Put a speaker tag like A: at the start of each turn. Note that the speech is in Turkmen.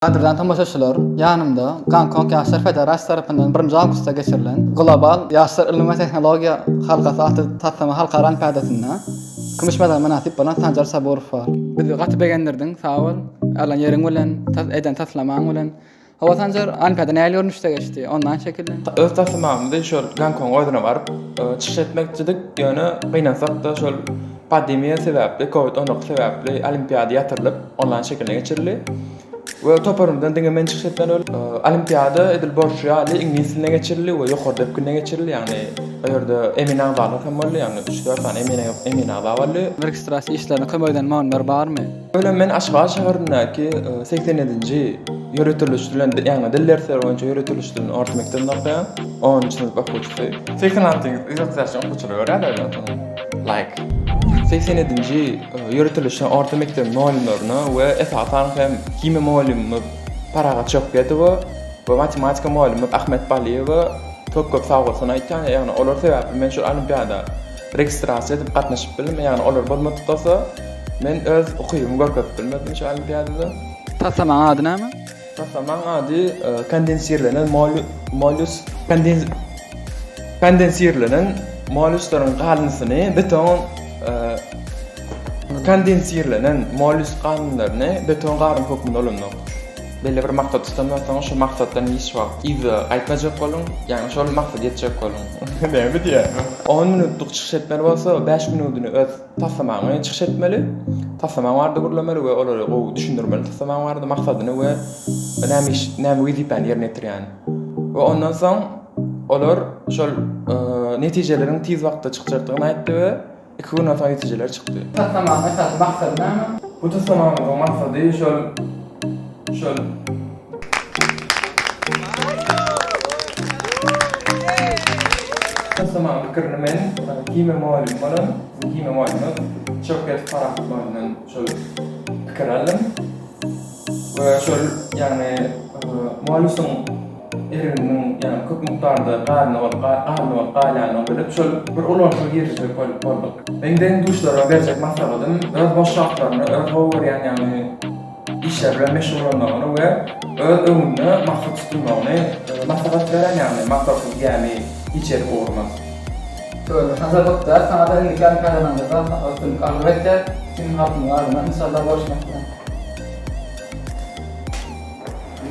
A: Qadrdan tamaşaçylar, ýanymda Gonkong Ýaşlar Federasiýasy tarapyndan 1-nji awgustda geçirilen global ýaşlar ilmi we tehnologiýa halkasy aty taslama halkara olimpiadasynda kümüş medal mynasyp bolan Sanjar Saburow bar. Biz gaty begenlerdiň sag bol, alan ýeriň bilen, eden taslamaň bilen. Hawa Sanjar olimpiada näle görnüşde geçdi? Ondan şekilde.
B: Öz taslamamyzda şol Gonkong oýduna baryp çykyş etmekçidik. Ýöne gynansak-da şol pandemiýa sebäpli, COVID-19 sebäpli olimpiada ýatyrylyp onlaýn şekilde geçirildi. Ve toparımdan dinlemen çıkışetmen öyle. Olimpiyada edil borçlu İngiliz diline geçirildi ve yukarıda hepkine geçirildi. Yani orada emin ağzalar hem var yani 3-4 tane emin ağzalar var.
A: Registrasiya işlerine kömöýden maňlar barmy?
B: Öyle men aşgabat şäherindäki 87-nji ýöretilişdilen ýa-ni diller boýunça ýöretilişdilen orta mekdepde okuýan 10-njy sınıf okuwçysy. 86-nji izolatsiýa okuwçylary öýrädi. Like 87-nji ýöretilişdilen orta mektep muallimlerini we esasan hem kimya muallimi paraga çöp getdi we matematika muallimi Ahmet Baliýew köp sag bolsun aýtýan, ýagny olar sebäpli men şu olimpiada registrasiýa edip gatnaşyp bildim, ýagny olar bolmadyktasa men öz okuýumy görkezip bilmedim şu olimpiadada.
A: Taslamaň ady näme?
B: Taslamaň ady kondensirlenen kondensirlenen molluslaryň galnysyny beton kondensirlenen mollusk galnylaryny beton garym hökmünde olanmak. Belli bir maksat tutanmasaň şu maksatdan hiç wagt izi aýtmajak bolun, ýani şol maksat ýetjek bolun. Näme diýär? 10 minutluk çykyş etmeli bolsa 5 minutyny öz taslamagyny çykyş etmeli. Taslamaň bardy gurlamary we olary gowy düşündirmeli. Taslamaň bardy maksadyny we näme wezipany ýerine ýetirýän. We ondan soň olar şol netijelerin tiz wagtda çykjagyny aýtdy we 2 gün soň netijeler çykdy.
A: Taslamaň esas maksady näme?
B: Bu taslamagyň maksady şol taslamaň pikirini men kimya muallimi bolan, kimya muallimi Şöwket Farahdowdan şol pikir aldım. We şol ýagny muallisyň eriniň ýagny köp miktarda galyny bilip şol bir ulanşyk ýerjek boldyk. Menden duşlara berjek maslahatym öz boş şartlaryny, öz gowran ýagny işler bilen meşgul bolmagyny we öz öňünde maksat tutmagyny maslahat beren ýagny maksatsız ýagny içerik bolmak.
A: Şöyle hazırlıkta sana da ilk olimpiadadan da alwetde senin hatın var mı? İnşallah görüşmek üzere.